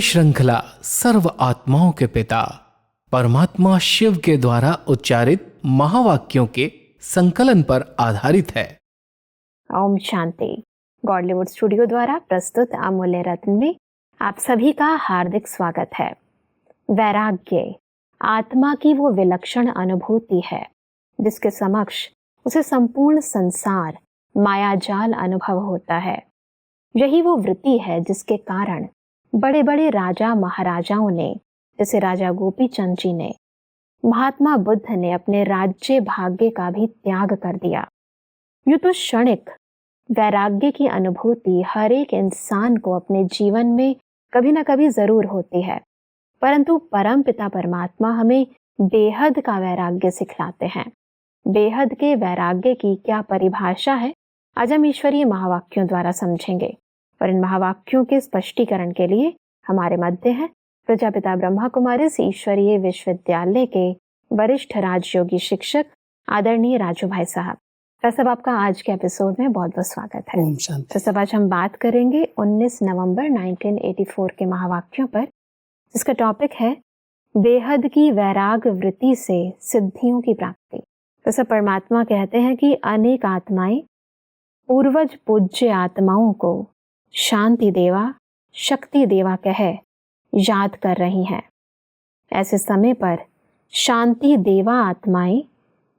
श्रृंखला सर्व आत्माओं के पिता परमात्मा शिव के द्वारा उच्चारित महावाक्यों के संकलन पर आधारित है। ओम शांति। गॉडलीवुड स्टूडियो द्वारा प्रस्तुत अमूल्य रत्न में आप सभी का हार्दिक स्वागत है। वैराग्य आत्मा की वो विलक्षण अनुभूति है जिसके समक्ष उसे संपूर्ण संसार मायाजाल अनुभव होता है। यही वो वृत्ति है जिसके कारण बड़े बड़े राजा महाराजाओं ने, जैसे राजा गोपी चंद जी ने, महात्मा बुद्ध ने अपने राज्य भाग्य का भी त्याग कर दिया। यूं तो क्षणिक वैराग्य की अनुभूति हर एक इंसान को अपने जीवन में कभी ना कभी जरूर होती है, परंतु परम पिता परमात्मा हमें बेहद का वैराग्य सिखलाते हैं। बेहद के वैराग्य की क्या परिभाषा है, आज हम ईश्वरीय महावाक्यों द्वारा समझेंगे। और इन महावाक्यों के स्पष्टीकरण के लिए हमारे मध्य हैं प्रजापिता ब्रह्मा कुमारिस ईश्वरीय विश्वविद्यालय के वरिष्ठ राजयोगी शिक्षक आदरणीय राजू भाई साहब। सब आपका आज के एपिसोड में बहुत बहुत स्वागत है। ओम शांति। सब आज हम बात करेंगे 19 नवंबर 1984 के महावाक्यों पर, जिसका टॉपिक है बेहद की वैराग वृत्ति से सिद्धियों की प्राप्ति। तो सब परमात्मा कहते हैं कि अनेक आत्माएं पूर्वज पूज्य आत्माओं को शांति देवा शक्ति देवा कह याद कर रही हैं। ऐसे समय पर शांति देवा आत्माएं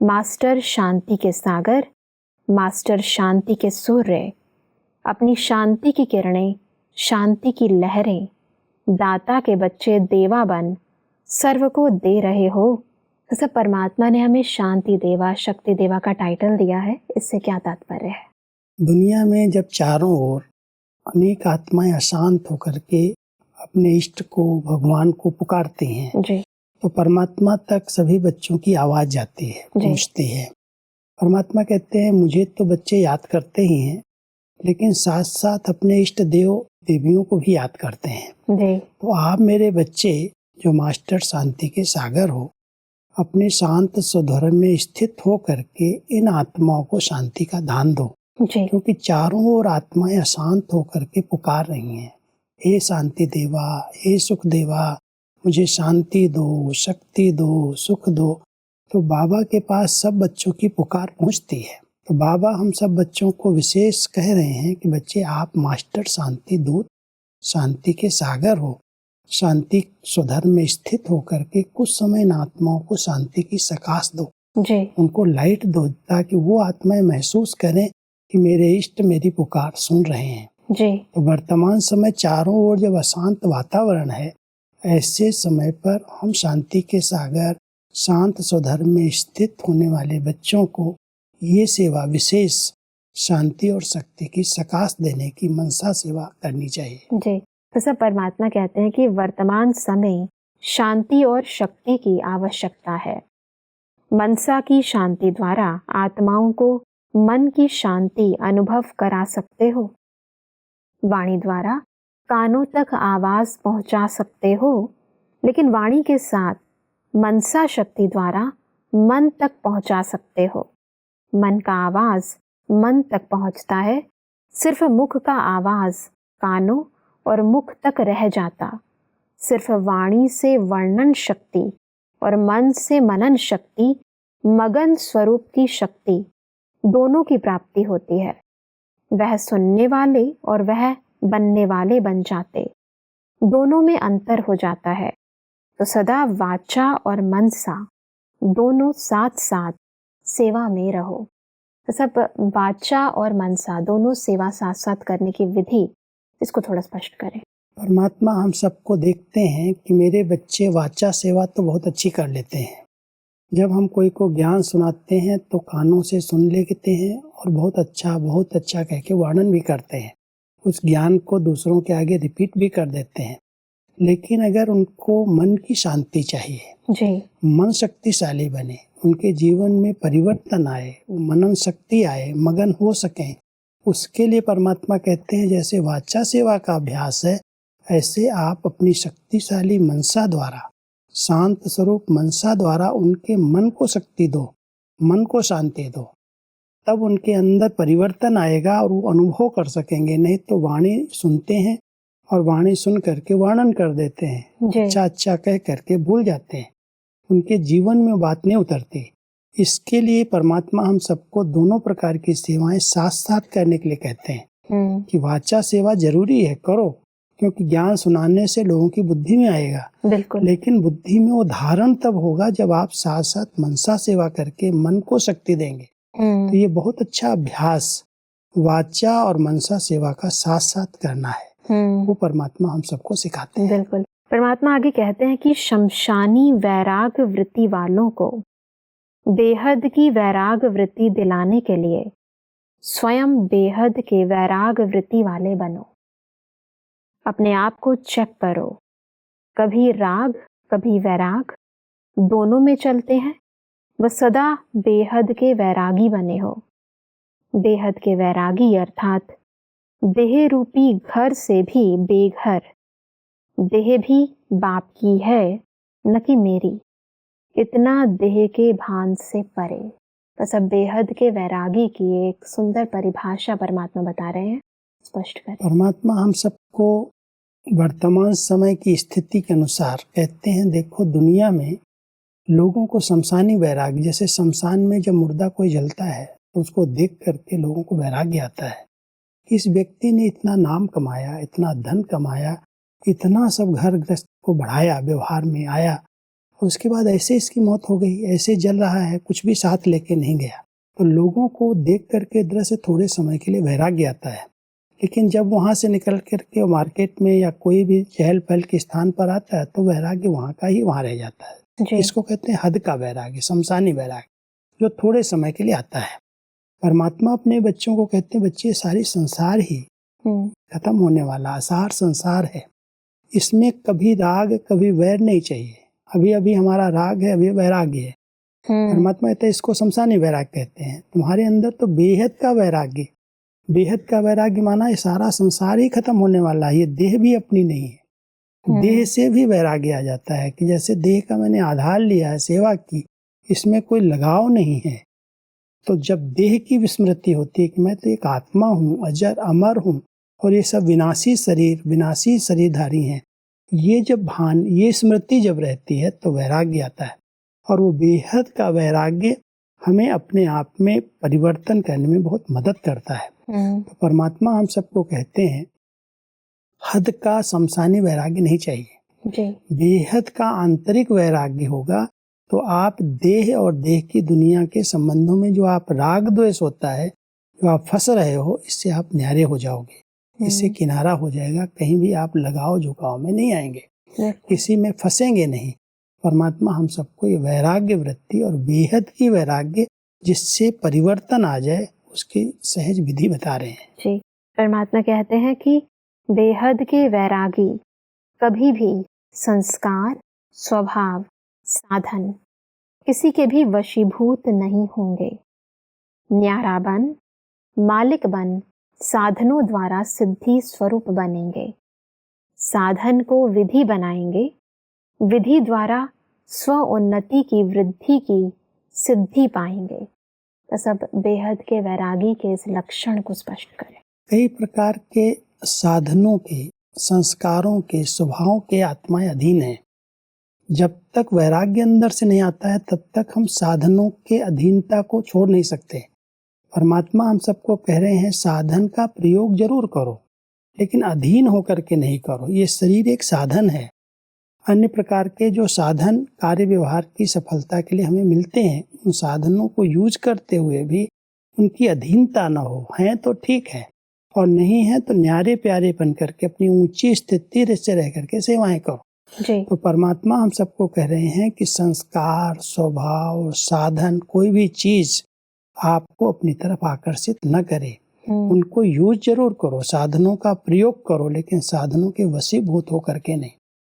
मास्टर शांति के सागर, मास्टर शांति के सूर्य, अपनी शांति की किरणें, शांति की लहरें, दाता के बच्चे देवा बन सर्व को दे रहे हो। तो सब परमात्मा ने हमें शांति देवा शक्ति देवा का टाइटल दिया है, इससे क्या तात्पर्य है? दुनिया में जब चारों ओर अनेक आत्माएं अशांत होकर के अपने इष्ट को, भगवान को पुकारते हैं जी। तो परमात्मा तक सभी बच्चों की आवाज जाती है, पहुंचती है। परमात्मा कहते हैं मुझे तो बच्चे याद करते ही हैं, लेकिन साथ साथ अपने इष्ट देव देवियों को भी याद करते हैं जी। तो आप मेरे बच्चे जो मास्टर शांति के सागर हो, अपने शांत स्वधर्म में स्थित हो करके इन आत्माओं को शांति का दान दो, क्योंकि चारों ओर आत्माएं अशांत होकर के पुकार रही हैं। हे शांति देवा, हे सुख देवा, मुझे शांति दो, शक्ति दो, सुख दो। तो बाबा के पास सब बच्चों की पुकार पहुंचती है। तो बाबा हम सब बच्चों को विशेष कह रहे हैं कि बच्चे आप मास्टर शांति दूत, शांति के सागर हो। शांति स्वधर्म में स्थित होकर के कुछ समय इन आत्माओं को शांति की सकाश दो जी। उनको लाइट दो, ताकि वो आत्माएं महसूस करें कि मेरे इष्ट मेरी पुकार सुन रहे हैं जी। तो वर्तमान समय चारों ओर जब अशांत वातावरण है, ऐसे समय पर हम शांति के सागर, शांत स्वधर्म में स्थित होने वाले बच्चों को ये सेवा विशेष शांति और शक्ति की सकाश देने की मनसा सेवा करनी चाहिए जी। तो सब परमात्मा कहते हैं कि वर्तमान समय शांति और शक्ति की आवश्यकता है। मनसा की शांति द्वारा आत्माओं को मन की शांति अनुभव करा सकते हो। वाणी द्वारा कानों तक आवाज पहुंचा सकते हो, लेकिन वाणी के साथ मनसा शक्ति द्वारा मन तक पहुंचा सकते हो। मन का आवाज मन तक पहुंचता है, सिर्फ मुख का आवाज कानों और मुख तक रह जाता। सिर्फ वाणी से वर्णन शक्ति और मन से मनन शक्ति, मगन स्वरूप की शक्ति, दोनों की प्राप्ति होती है। वह सुनने वाले और वह बनने वाले बन जाते, दोनों में अंतर हो जाता है। तो सदा वाचा और मनसा दोनों साथ साथ सेवा में रहो। तो सब वाचा और मनसा दोनों सेवा साथ साथ करने की विधि, इसको थोड़ा स्पष्ट करें। परमात्मा हम सबको देखते हैं कि मेरे बच्चे वाचा सेवा तो बहुत अच्छी कर लेते हैं। जब हम कोई को ज्ञान सुनाते हैं तो कानों से सुन लेते हैं और बहुत अच्छा कह के वर्णन भी करते हैं। उस ज्ञान को दूसरों के आगे रिपीट भी कर देते हैं। लेकिन अगर उनको मन की शांति चाहिए जी। मन शक्तिशाली बने, उनके जीवन में परिवर्तन आए, मनन शक्ति आए, मगन हो सकें, उसके लिए परमात्मा कहते हैं जैसे वाचा सेवा का अभ्यास है, ऐसे आप अपनी शक्तिशाली मनसा द्वारा, शांत स्वरूप मनसा द्वारा उनके मन को शक्ति दो, मन को शांति दो। तब उनके अंदर परिवर्तन आएगा और वो अनुभव कर सकेंगे। नहीं तो वाणी सुनते हैं और वाणी सुन करके वर्णन कर देते हैं, अच्छा अच्छा कह करके भूल जाते हैं, उनके जीवन में बात नहीं उतरती। इसके लिए परमात्मा हम सबको दोनों प्रकार की सेवाएं साथ साथ करने के लिए कहते हैं कि वाचा सेवा जरूरी है, करो, क्योंकि ज्ञान सुनाने से लोगों की बुद्धि में आएगा, बिल्कुल, लेकिन बुद्धि में वो धारण तब होगा जब आप साथ साथ मनसा सेवा करके मन को शक्ति देंगे। तो ये बहुत अच्छा अभ्यास वाचा और मनसा सेवा का साथ साथ करना है, वो परमात्मा हम सबको सिखाते हैं। बिल्कुल। परमात्मा आगे कहते हैं कि शमशानी वैराग वृत्ति वालों को बेहद की वैराग वृत्ति दिलाने के लिए स्वयं बेहद के वैराग वृत्ति वाले बनो। अपने आप को चेक करो, कभी राग कभी वैराग दोनों में चलते हैं, वह सदा बेहद के वैरागी बने हो। बेहद के वैरागी अर्थात देह रूपी घर से भी बेघर, देह भी बाप की है न कि मेरी, इतना देह के भान से परे। तो सब बेहद के वैरागी की एक सुंदर परिभाषा परमात्मा बता रहे हैं, स्पष्ट करें। परमात्मा हम सबको वर्तमान समय की स्थिति के अनुसार कहते हैं, देखो दुनिया में लोगों को शमशानी वैराग्य, जैसे शमशान में जब मुर्दा कोई जलता है तो उसको देख करके लोगों को वैराग्य आता है। इस व्यक्ति ने इतना नाम कमाया, इतना धन कमाया, इतना सब घर गृहस्थ को बढ़ाया, व्यवहार में आया, और उसके बाद ऐसे इसकी मौत हो गई, ऐसे जल रहा है, कुछ भी साथ लेके नहीं गया। तो लोगों को देख करके दृश्य थोड़े समय के लिए वैराग्य आता है, लेकिन जब वहाँ से निकल करके मार्केट में या कोई भी चहल पहल के स्थान पर आता है तो वैराग्य वहाँ का ही वहाँ रह जाता है। इसको कहते हैं हद का वैराग्य, शमशानी वैराग्य, जो थोड़े समय के लिए आता है। परमात्मा अपने बच्चों को कहते हैं, बच्चे सारी संसार ही खत्म होने वाला आसार संसार है, इसमें कभी राग कभी वैर नहीं चाहिए। अभी अभी हमारा राग है, अभी वैराग्य है। परमात्मा कहते हैं इसको शमशानी वैराग्य कहते हैं। तुम्हारे अंदर तो बेहद का वैराग्य, बेहद का वैराग्य माना ये सारा संसार ही खत्म होने वाला है, ये देह भी अपनी नहीं है। देह से भी वैराग्य आ जाता है कि जैसे देह का मैंने आधार लिया है, सेवा की, इसमें कोई लगाव नहीं है। तो जब देह की विस्मृति होती है कि मैं तो एक आत्मा हूँ, अजर अमर हूँ, और ये सब विनाशी शरीरधारी हैं, ये जब भान, ये स्मृति जब रहती है तो वैराग्य आता है। और वो बेहद का वैराग्य हमें अपने आप में परिवर्तन करने में बहुत मदद करता है। तो परमात्मा हम सबको कहते हैं हद का शमशानी वैराग्य नहीं चाहिए। बेहद का आंतरिक वैराग्य होगा तो आप देह और देह की दुनिया के संबंधों में जो आप राग द्वेष होता है, जो आप फंस रहे हो, इससे आप न्यारे हो जाओगे, इससे किनारा हो जाएगा, कहीं भी आप लगाव झुकाव में नहीं आएंगे, किसी में फंसेंगे नहीं। परमात्मा हम सबको ये वैराग्य वृत्ति और बेहद की वैराग्य जिससे परिवर्तन आ जाए उसकी सहज विधि बता रहे हैं। जी, परमात्मा कहते हैं कि बेहद के वैरागी कभी भी संस्कार, स्वभाव, साधन किसी के भी वशीभूत नहीं होंगे। न्यारा बन, मालिक बन, साधनों द्वारा सिद्धि स्वरूप बनेंगे। साधन को विधि बनाएंगे, विधि द्वारा स्व उन्नति की वृद्धि की सिद्धि पाएंगे। तो सब बेहद के वैरागी के इस लक्षण को स्पष्ट करें। कई प्रकार के साधनों के, संस्कारों के, स्वभावों के आत्माएं अधीन हैं। जब तक वैराग्य अंदर से नहीं आता है तब तक हम साधनों के अधीनता को छोड़ नहीं सकते। परमात्मा हम सबको कह रहे हैं साधन का प्रयोग जरूर करो, लेकिन अधीन होकर के नहीं करो। ये शरीर एक साधन है। अन्य प्रकार के जो साधन कार्य व्यवहार की सफलता के लिए हमें मिलते हैं, उन साधनों को यूज करते हुए भी उनकी अधीनता न हो। हैं तो ठीक है, और नहीं है तो न्यारे प्यारे बन करके अपनी ऊंची स्थिति से रह करके सेवाएं करो। तो परमात्मा हम सबको कह रहे हैं कि संस्कार, स्वभाव, साधन, कोई भी चीज आपको अपनी तरफ आकर्षित न करे। उनको यूज जरूर करो, साधनों का प्रयोग करो, लेकिन साधनों के वशीभूत होकर के नहीं।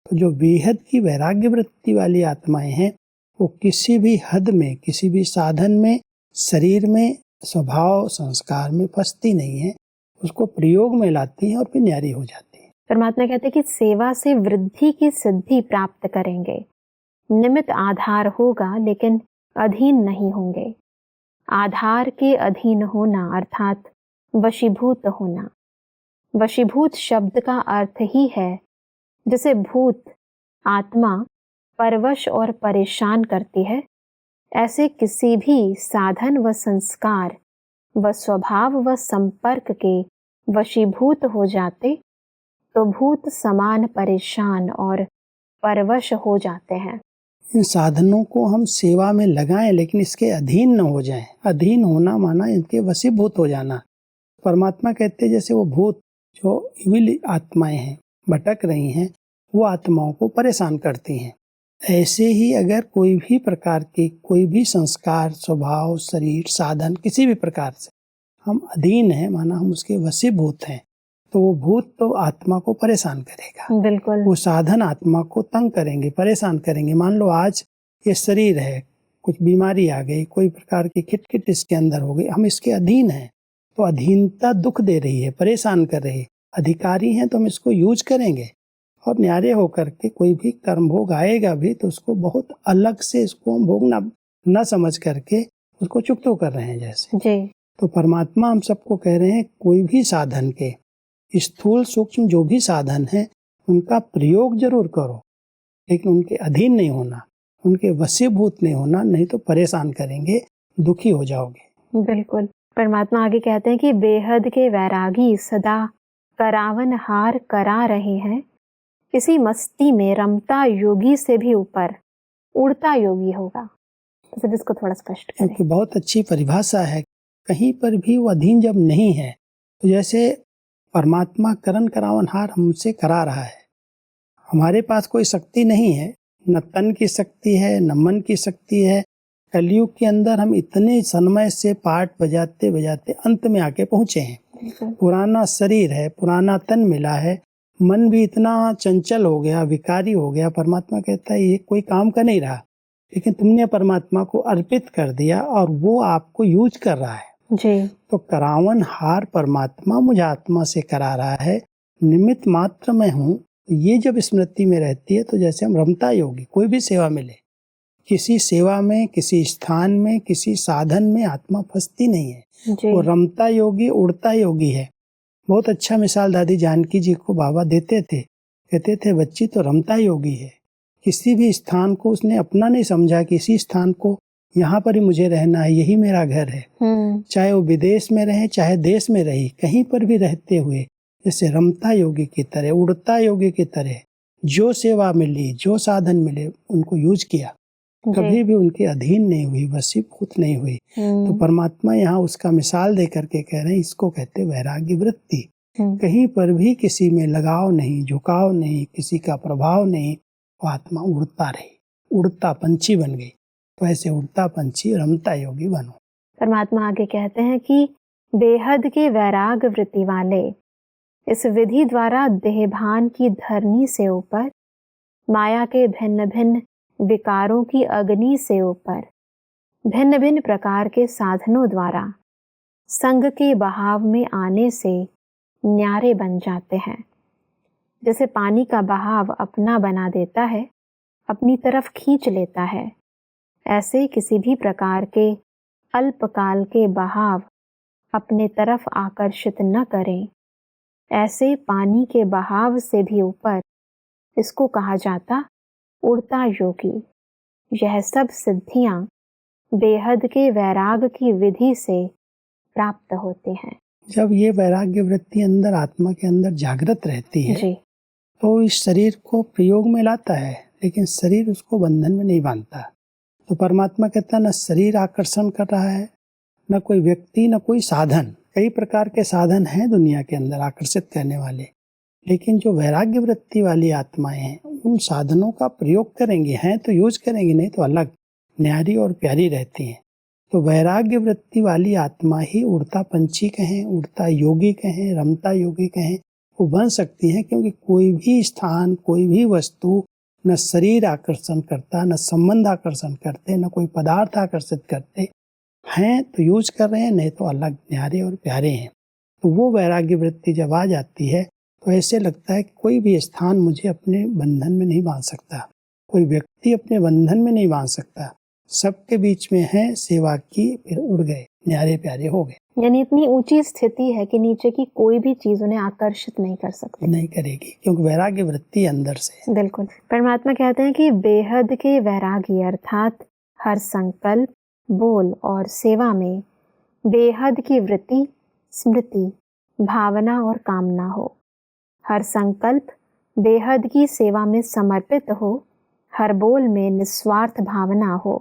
तो जो बेहद की वैराग्य वृत्ति वाली आत्माएं हैं वो किसी भी हद में, किसी भी साधन में, शरीर में, स्वभाव, संस्कार में फंसती नहीं है, उसको प्रयोग में लाती हैं और फिर न्यारी हो जाती है। परमात्मा कहते हैं कि सेवा से वृद्धि की सिद्धि प्राप्त करेंगे। निमित्त आधार होगा लेकिन अधीन नहीं होंगे। आधार के अधीन होना अर्थात वशीभूत होना, वशीभूत शब्द का अर्थ ही है जैसे भूत आत्मा परवश और परेशान करती है, ऐसे किसी भी साधन व संस्कार व स्वभाव व संपर्क के वशीभूत हो जाते तो भूत समान परेशान और परवश हो जाते हैं। इन साधनों को हम सेवा में लगाएं लेकिन इसके अधीन न हो जाएं। अधीन होना माना इनके वशीभूत हो जाना। परमात्मा कहते हैं जैसे वो भूत जो इविल आत्माएं हैं भटक रही हैं वो आत्माओं को परेशान करती हैं, ऐसे ही अगर कोई भी प्रकार के कोई भी संस्कार स्वभाव शरीर साधन किसी भी प्रकार से हम अधीन हैं माना हम उसके वशीभूत हैं तो वो भूत तो आत्मा को परेशान करेगा। बिल्कुल। वो साधन आत्मा को तंग करेंगे परेशान करेंगे। मान लो आज ये शरीर है, कुछ बीमारी आ गई, कोई प्रकार की खिटखिट इसके अंदर हो गई, हम इसके अधीन हैं तो अधीनता दुख दे रही है परेशान कर रही है। अधिकारी हैं तो हम इसको यूज करेंगे और न्यारे होकर के कोई भी कर्म भोग आएगा भी तो उसको बहुत अलग से इसको हम भोग न समझ करके उसको चुकतो कर रहे हैं जैसे जी। तो परमात्मा हम सबको कह रहे हैं कोई भी साधन के स्थूल सूक्ष्म जो भी साधन है उनका प्रयोग जरूर करो लेकिन उनके अधीन नहीं होना, उनके वशीभूत नहीं होना, नहीं तो परेशान करेंगे, दुखी हो जाओगे। बिल्कुल। परमात्मा आगे कहते हैं कि बेहद के वैरागी सदा करावन हार करा रहे हैं, इसी मस्ती में रमता योगी से भी ऊपर उड़ता योगी होगा। तो इसको थोड़ा स्पष्ट करें। क्योंकि बहुत अच्छी परिभाषा है। कहीं पर भी वो अधीन जब नहीं है तो जैसे परमात्मा करण करावन हार हमसे करा रहा है, हमारे पास कोई शक्ति नहीं है, न तन की शक्ति है न मन की शक्ति है। कलयुग के अंदर हम इतने सन्मय से पाठ बजाते बजाते अंत में आके पहुँचे हैं। पुराना शरीर है, पुराना तन मिला है, मन भी इतना चंचल हो गया, विकारी हो गया। परमात्मा कहता है ये कोई काम का नहीं रहा, लेकिन तुमने परमात्मा को अर्पित कर दिया और वो आपको यूज कर रहा है जी। तो करावन हार परमात्मा मुझे आत्मा से करा रहा है, निमित्त मात्र मैं हूँ। ये जब स्मृति में रहती है तो जैसे हम रमता योगी, कोई भी सेवा मिले, किसी सेवा में किसी स्थान में किसी साधन में आत्मा फंसती नहीं है। वो रमता योगी उड़ता योगी है। बहुत अच्छा मिसाल दादी जानकी जी को बाबा देते थे, कहते थे बच्ची तो रमता योगी है, किसी भी स्थान को उसने अपना नहीं समझा कि इसी स्थान को यहाँ पर ही मुझे रहना है, यही मेरा घर है। चाहे वो विदेश में रहे चाहे देश में रही, कहीं पर भी रहते हुए जैसे रमता योगी की तरह उड़ता योगी की तरह जो सेवा मिली जो साधन मिले उनको यूज किया, कभी भी उनके अधीन नहीं हुई, वशीभूत नहीं हुई। तो परमात्मा यहाँ उसका मिसाल दे करके कह रहे हैं इसको कहते वैराग्य वृत्ति। कहीं पर भी किसी में लगाव नहीं, झुकाव नहीं, किसी का प्रभाव नहीं, वो आत्मा उड़ता रही, उड़ता पंछी बन गई। तो ऐसे उड़ता पंछी रमता योगी बनो। परमात्मा आगे कहते हैं कि बेहद के वैराग वृत्ति वाले इस विधि द्वारा देहभान की धरनी से ऊपर, माया के भिन्न भिन्न विकारों की अग्नि से ऊपर, भिन्न भिन्न प्रकार के साधनों द्वारा संग के बहाव में आने से न्यारे बन जाते हैं। जैसे पानी का बहाव अपना बना देता है, अपनी तरफ खींच लेता है, ऐसे किसी भी प्रकार के अल्पकाल के बहाव अपने तरफ आकर्षित न करें। ऐसे पानी के बहाव से भी ऊपर इसको कहा जाता उड़ता योगी। यह सब सिद्धियां बेहद के वैराग की विधि से प्राप्त होते हैं। जब ये वैराग्य वृत्ति अंदर आत्मा के अंदर जागृत रहती है जी। तो इस शरीर को प्रयोग में लाता है, लेकिन शरीर उसको बंधन में नहीं बांधता। तो परमात्मा कहता न शरीर आकर्षण कर रहा है, न कोई व्यक्ति, न कोई साधन। कई प्रकार के साधन हैं दुनिया के अंदर आकर्षित करने वाले, लेकिन जो वैराग्य वृत्ति वाली आत्माएं हैं उन साधनों का प्रयोग करेंगे, हैं तो यूज करेंगे, नहीं तो अलग न्यारी और प्यारी रहती हैं। तो वैराग्य वृत्ति वाली आत्मा ही उड़ता पंछी कहें, उड़ता योगी कहें, रमता योगी कहें, वो बन सकती हैं। क्योंकि कोई भी स्थान, कोई भी वस्तु न शरीर आकर्षण करता, न संबंध आकर्षण करते, न कोई पदार्थ आकर्षित करते हैं तो यूज कर रहे हैं, नहीं तो अलग न्यारे और प्यारे हैं। तो वो वैराग्य वृत्ति जब आ जाती है तो ऐसे लगता है कि कोई भी स्थान मुझे अपने बंधन में नहीं बांध सकता, कोई व्यक्ति अपने बंधन में नहीं बांध सकता, सबके बीच में हैं, सेवा की, फिर उड़ गए, न्यारे प्यारे हो गए। यानी इतनी ऊंची स्थिति है कि नीचे की कोई भी चीज उन्हें आकर्षित नहीं कर सकती। नहीं करेगी, क्योंकि वैराग्य वृत्ति अंदर से है। बिल्कुल। परमात्मा कहते हैं कि बेहद के वैरागी अर्थात हर संकल्प, बोल और सेवा में बेहद की वृत्ति, स्मृति, भावना और कामना हो। हर संकल्प बेहद की सेवा में समर्पित हो, हर बोल में निस्वार्थ भावना हो,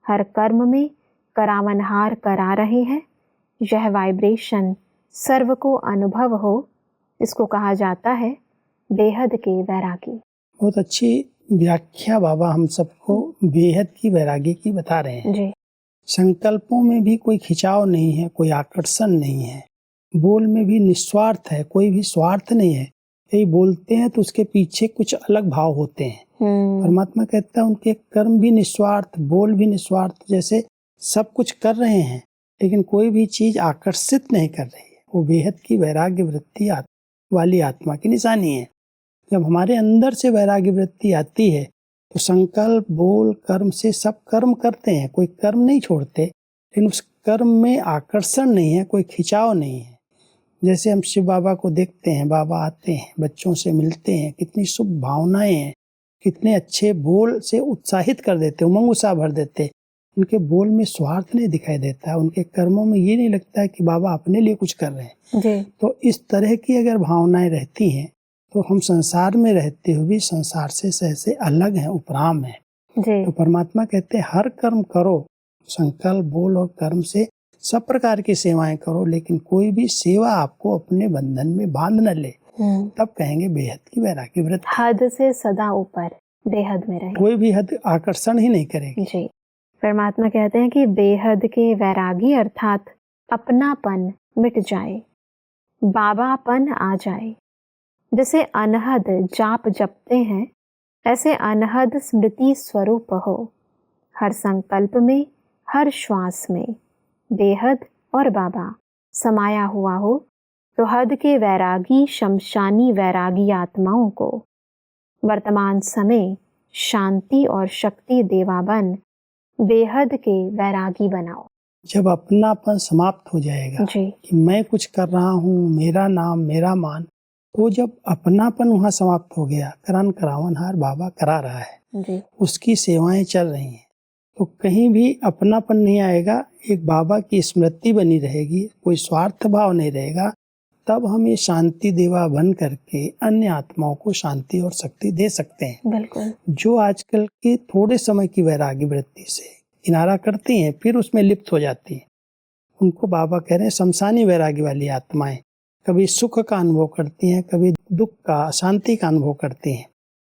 हर कर्म में करावनहार करा रहे हैं, यह वाइब्रेशन सर्व को अनुभव हो, इसको कहा जाता है बेहद के वैरागी। बहुत अच्छी व्याख्या बाबा हम सबको बेहद की वैरागी की बता रहे हैं जी। संकल्पों में भी कोई खिंचाव नहीं है, कोई आकर्षण नहीं है, बोल में भी निस्वार्थ है, कोई भी स्वार्थ नहीं है। यही बोलते हैं तो उसके पीछे कुछ अलग भाव होते हैं। परमात्मा कहता है उनके कर्म भी निस्वार्थ, बोल भी निस्वार्थ, जैसे सब कुछ कर रहे हैं लेकिन कोई भी चीज आकर्षित नहीं कर रही है। वो बेहद की वैराग्य वृत्ति वाली आत्मा की निशानी है। जब हमारे अंदर से वैराग्य वृत्ति आती है तो संकल्प, बोल, कर्म से सब कर्म करते हैं, कोई कर्म नहीं छोड़ते, लेकिन उस कर्म में आकर्षण नहीं है, कोई खिंचाव नहीं है। जैसे हम शिव बाबा को देखते हैं, बाबा आते हैं, बच्चों से मिलते हैं, कितनी शुभ भावनाएं हैं, कितने अच्छे बोल से उत्साहित कर देते, उमंग उत्साह भर देते। उनके बोल में स्वार्थ नहीं दिखाई देता, उनके कर्मों में ये नहीं लगता है कि बाबा अपने लिए कुछ कर रहे हैं जी। तो इस तरह की अगर भावनाएं रहती हैं तो हम संसार में रहते हुए भी संसार से सहसे अलग हैं, उपराम हैं। तो परमात्मा कहते हैं हर कर्म करो, संकल्प, बोल और कर्म से सब प्रकार की सेवाएं करो, लेकिन कोई भी सेवा आपको अपने बंधन में बांध न ले, तब कहेंगे बेहद की वैरागी वृत्ति। हद से सदा ऊपर बेहद में रहे, कोई भी हद आकर्षण ही नहीं करेगी। जी। परमात्मा कहते हैं कि बेहद के वैरागी अर्थात अपनापन मिट जाए, बाबापन आ जाए। जैसे अनहद जाप जपते हैं, ऐसे अनहद स्मृति स्वरूप हो। हर संकल्प में, हर श्वास में बेहद और बाबा समाया हुआ हो, तो हद के वैरागी शमशानी वैरागी आत्माओं को वर्तमान समय शांति और शक्ति देवा बन बेहद के वैरागी बनाओ। जब अपनापन समाप्त हो जाएगा जी। कि मैं कुछ कर रहा हूँ, मेरा नाम, मेरा मान, तो जब अपनापन वहाँ समाप्त हो गया, करान करावनहार बाबा करा रहा है जी। उसकी सेवाएं चल रही हैं, तो कहीं भी अपनापन नहीं आएगा, एक बाबा की स्मृति बनी रहेगी, कोई स्वार्थ भाव नहीं रहेगा। तब हम ये शांति देवा बन करके अन्य आत्माओं को शांति और शक्ति दे सकते हैं। बिल्कुल। जो आजकल के थोड़े समय की वैरागी वृत्ति से किनारा करती हैं, फिर उसमें लिप्त हो जाती हैं, उनको बाबा कह रहे हैं शमशानी वैरागी वाली आत्माएं कभी सुख का अनुभव करती हैं, कभी दुख का, शांति का अनुभव करती हैं।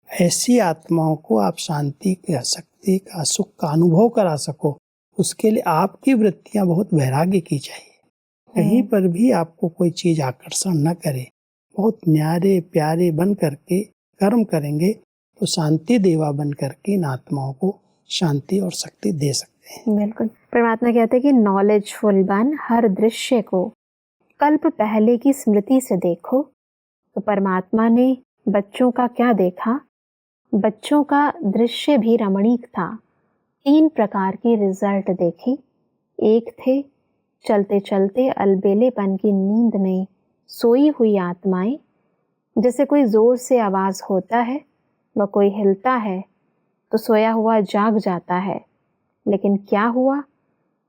ऐसी आत्माओं को आप शांति का, शक्ति का, सुख का अनुभव करा सको, उसके लिए आपकी वृत्तियां बहुत वैराग्य की चाहिए। कहीं पर भी आपको कोई चीज आकर्षण न करे, बहुत न्यारे प्यारे बन करके कर्म करेंगे तो शांति देवा बन करके इन आत्माओं को शांति और शक्ति दे सकते हैं। बिल्कुल। परमात्मा कहते हैं कि नॉलेजफुल बन हर दृश्य को कल्प पहले की स्मृति से देखो। तो परमात्मा ने बच्चों का क्या देखा? बच्चों का दृश्य भी रमणीक था। 3 प्रकार की रिजल्ट देखी। एक थे चलते चलते अलबेलेपन की नींद में सोई हुई आत्माएं, जैसे कोई जोर से आवाज होता है व कोई हिलता है तो सोया हुआ जाग जाता है, लेकिन क्या हुआ,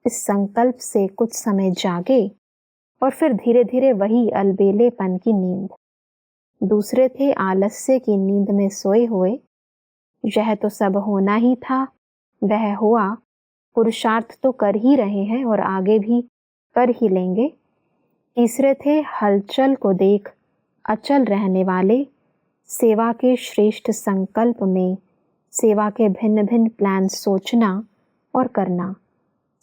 इस संकल्प से कुछ समय जागे और फिर धीरे धीरे वही अलबेलेपन की नींद। दूसरे थे आलस्य की नींद में सोए हुए, यह तो सब होना ही था, वह हुआ, पुरुषार्थ तो कर ही रहे हैं और आगे भी कर ही लेंगे। तीसरे थे हलचल को देख अचल रहने वाले, सेवा के श्रेष्ठ संकल्प में सेवा के भिन्न भिन्न प्लान सोचना और करना,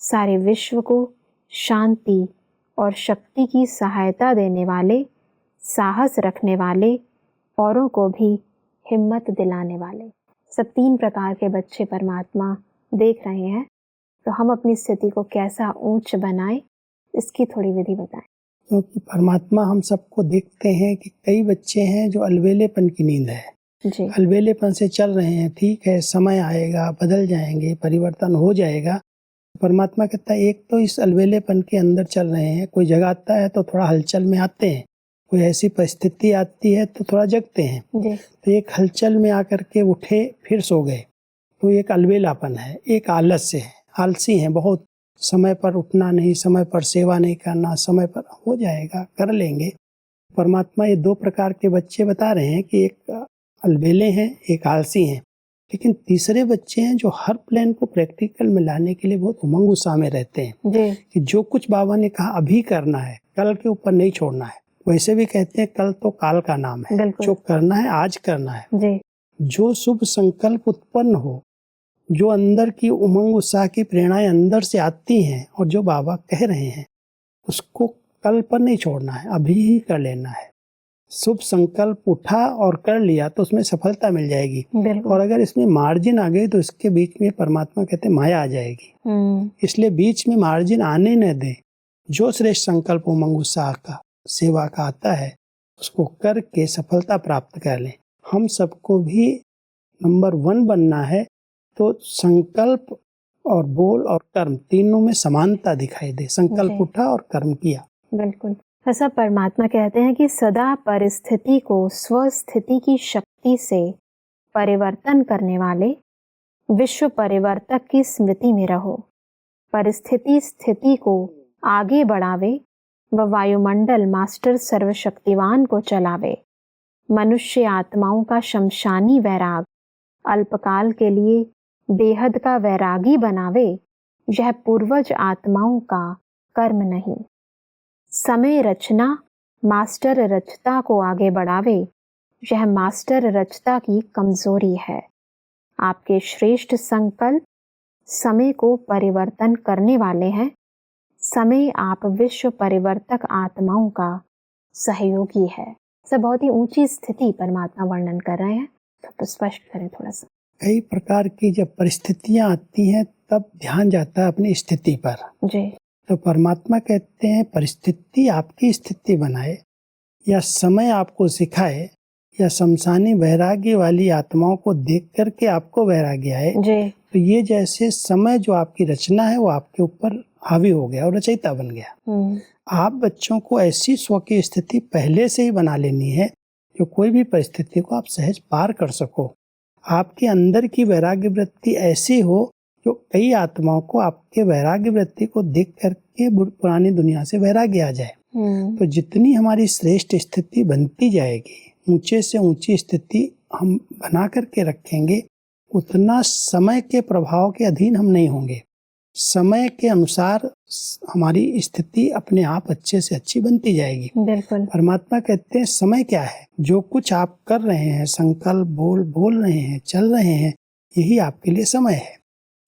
सारे विश्व को शांति और शक्ति की सहायता देने वाले, साहस रखने वाले, औरों को भी हिम्मत दिलाने वाले। सब 3 प्रकार के बच्चे परमात्मा देख रहे हैं। तो हम अपनी स्थिति को कैसा ऊंच बनाएं, इसकी थोड़ी विधि बताएं। क्योंकि परमात्मा हम सबको देखते हैं कि कई बच्चे हैं जो अलबेलेपन की नींद है, जी। अलबेलेपन से चल रहे हैं, ठीक है, समय आएगा, बदल जाएंगे, परिवर्तन हो जाएगा। परमात्मा कहता है एक तो इस अलबेलेपन के अंदर चल रहे हैं, कोई जगाता है तो थोड़ा हलचल में आते हैं, कोई ऐसी परिस्थिति आती है तो थोड़ा जगते हैं। जी। तो एक हलचल में आकर के उठे फिर सो गए, तो एक अलबेलापन है, एक आलस्य है, आलसी हैं बहुत, समय पर उठना नहीं, समय पर सेवा नहीं करना, समय पर हो जाएगा, कर लेंगे। परमात्मा ये दो प्रकार के बच्चे बता रहे हैं कि एक अलबेले हैं, एक आलसी हैं। लेकिन तीसरे बच्चे हैं जो हर प्लान को प्रैक्टिकल में लाने के लिए बहुत उमंग उत्साह में रहते हैं जी। कि जो कुछ बाबा ने कहा अभी करना है, कल के ऊपर नहीं छोड़ना है। वैसे भी कहते हैं कल तो काल का नाम है, जो करना है आज करना है। जी। जो शुभ संकल्प उत्पन्न हो, जो अंदर की उमंग उत्साह की प्रेरणाएं अंदर से आती हैं और जो बाबा कह रहे हैं उसको कल पर नहीं छोड़ना है, अभी ही कर लेना है। शुभ संकल्प उठा और कर लिया तो उसमें सफलता मिल जाएगी, और अगर इसमें मार्जिन आ गई तो इसके बीच में परमात्मा कहते हैं माया आ जाएगी। इसलिए बीच में मार्जिन आने न दें। जो श्रेष्ठ संकल्प उमंग उत्साह का, सेवा का आता है उसको करके सफलता प्राप्त कर लें। हम सबको भी नंबर 1 बनना है, तो संकल्प और बोल और कर्म तीनों में समानता दिखाई दे। संकल्प उठा और कर्म किया। बिल्कुल ऐसा परमात्मा कहते हैं कि सदा परिस्थिति को स्वस्थिति की शक्ति से परिवर्तन करने वाले विश्व परिवर्तक की स्मृति में रहो। परिस्थिति स्थिति को आगे बढ़ावे व वायुमंडल मास्टर सर्वशक्तिवान को चलावे। मनुष्य आत्माओं का शमशानी वैराग अल्पकाल के लिए बेहद का वैरागी बनावे। यह पूर्वज आत्माओं का कर्म नहीं। समय रचना मास्टर रचता को आगे बढ़ावे। यह मास्टर रचता की कमजोरी है। आपके श्रेष्ठ संकल्प समय को परिवर्तन करने वाले हैं। समय आप विश्व परिवर्तक आत्माओं का सहयोगी है। सब बहुत ही ऊंची स्थिति परमात्मा वर्णन कर रहे हैं, तो स्पष्ट करें थोड़ा सा। कई प्रकार की जब परिस्थितियां आती हैं तब ध्यान जाता है अपनी स्थिति पर। जी। तो परमात्मा कहते हैं परिस्थिति आपकी स्थिति बनाए या समय आपको सिखाए या शमशानी वैराग्य वाली आत्माओं को देख करके आपको वैराग्य आए। जी। तो ये जैसे समय जो आपकी रचना है वो आपके ऊपर हावी हो गया और रचयिता बन गया। आप बच्चों को ऐसी स्व की स्थिति पहले से ही बना लेनी है जो कोई भी परिस्थिति को आप सहज पार कर सको। आपके अंदर की वैराग्य वृत्ति ऐसी हो जो कई आत्माओं को आपके वैराग्य वृत्ति को देख करके पुरानी दुनिया से वैराग्य आ जाए। तो जितनी हमारी श्रेष्ठ स्थिति बनती जाएगी, ऊंचे से ऊंची स्थिति हम बना करके रखेंगे, उतना समय के प्रभाव के अधीन हम नहीं होंगे। समय के अनुसार हमारी स्थिति अपने आप अच्छे से अच्छी बनती जाएगी। बिल्कुल। परमात्मा कहते हैं समय क्या है, जो कुछ आप कर रहे हैं, संकल्प बोल रहे हैं, चल रहे हैं, यही आपके लिए समय है।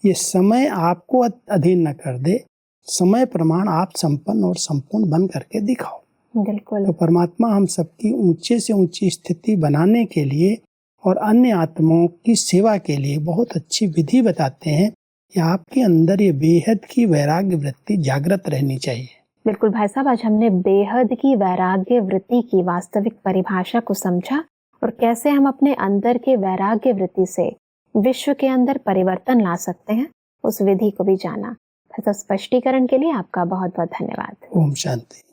ये समय आपको अधीन न कर दे। समय प्रमाण आप संपन्न और संपूर्ण बन करके दिखाओ। बिल्कुल। तो परमात्मा हम सबकी ऊंचे से ऊंची स्थिति बनाने के लिए और अन्य आत्माओं की सेवा के लिए बहुत अच्छी विधि बताते हैं कि आपके अंदर ये बेहद की वैराग्य वृत्ति जागृत रहनी चाहिए। बिल्कुल भाई साहब, आज हमने बेहद की वैराग्य वृत्ति की वास्तविक परिभाषा को समझा और कैसे हम अपने अंदर के वैराग्य वृत्ति से विश्व के अंदर परिवर्तन ला सकते हैं, उस विधि को भी जाना। तो स्पष्टीकरण के लिए आपका बहुत बहुत धन्यवाद। ओम शांति।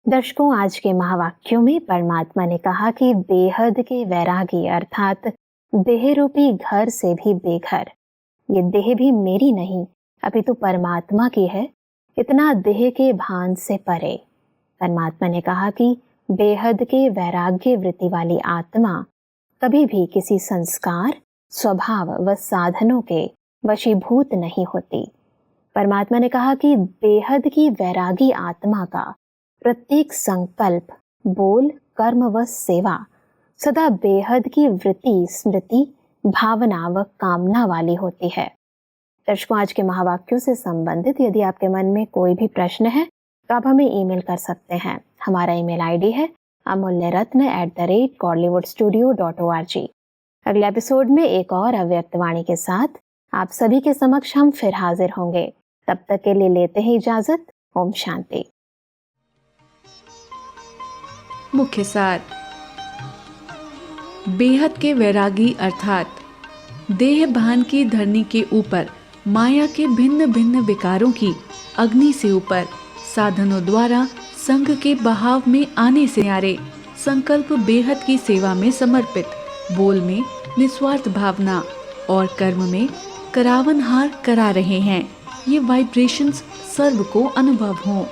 दर्शकों, आज के महावाक्यों में परमात्मा ने कहा कि बेहद के वैरागी अर्थात देह रूपी घर से भी बेघर। ये देह भी मेरी नहीं अपितु परमात्मा की है, इतना देह के भान से परे। परमात्मा ने कहा कि बेहद के वैराग्य वृत्ति वाली आत्मा कभी भी किसी संस्कार, स्वभाव व साधनों के वशीभूत नहीं होती। परमात्मा ने कहा कि बेहद की वैरागी आत्मा का प्रत्येक संकल्प, बोल, कर्म व सेवा सदा बेहद की वृत्ति, स्मृति, भावना व कामना वाली होती है। दर्शकों, आज के महावाक्यों से संबंधित यदि आपके मन में कोई भी प्रश्न है तो आप हमें ईमेल कर सकते हैं। हमारा ईमेल आईडी है amulyaratna@godlywoodstudio.org। अगले एपिसोड में एक और अव्यक्त वाणी के साथ आप सभी के समक्ष हम फिर हाजिर होंगे। तब तक के लिए लेते हैं इजाजत। ओम शांति। मुख्य सार। बेहद के वैरागी अर्थात देह भान की धरनी के ऊपर माया के भिन्न भिन्न विकारों की अग्नि से ऊपर साधनों द्वारा संग के बहाव में आने से न्यारे संकल्प बेहद की सेवा में समर्पित, बोल में निस्वार्थ भावना और कर्म में करावनहार करा रहे हैं। ये वाइब्रेशंस सर्व को अनुभव हों,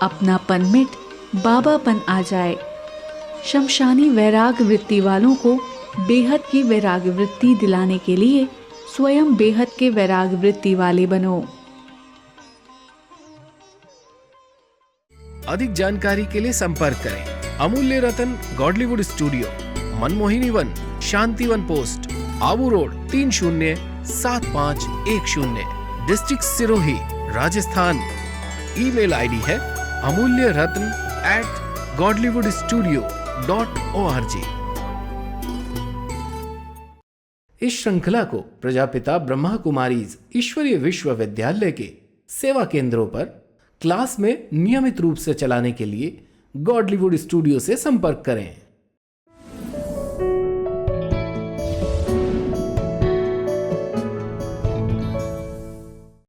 अपनापन मिट बाबापन आ जाए। शमशानी वैराग वृत्ति वालों को बेहद की वैराग वृत्ति दिलाने के लिए स्वयं बेहद के वैराग वृत्ति वाले बनो। अधिक जानकारी के लिए संपर्क करें Amulya Ratan Godlywood studio, Manmohini Van, Shantivan post, Abu road 307510, district Sirohi, Rajasthan. Email ID है amulyaratn@godlywoodstudio.org। इस श्रृंखला को प्रजापिता ब्रह्मा कुमारीज ईश्वरीय विश्वविद्यालय के सेवा केंद्रों पर क्लास में नियमित रूप से चलाने के लिए गॉडलीवुड स्टूडियो से संपर्क करें।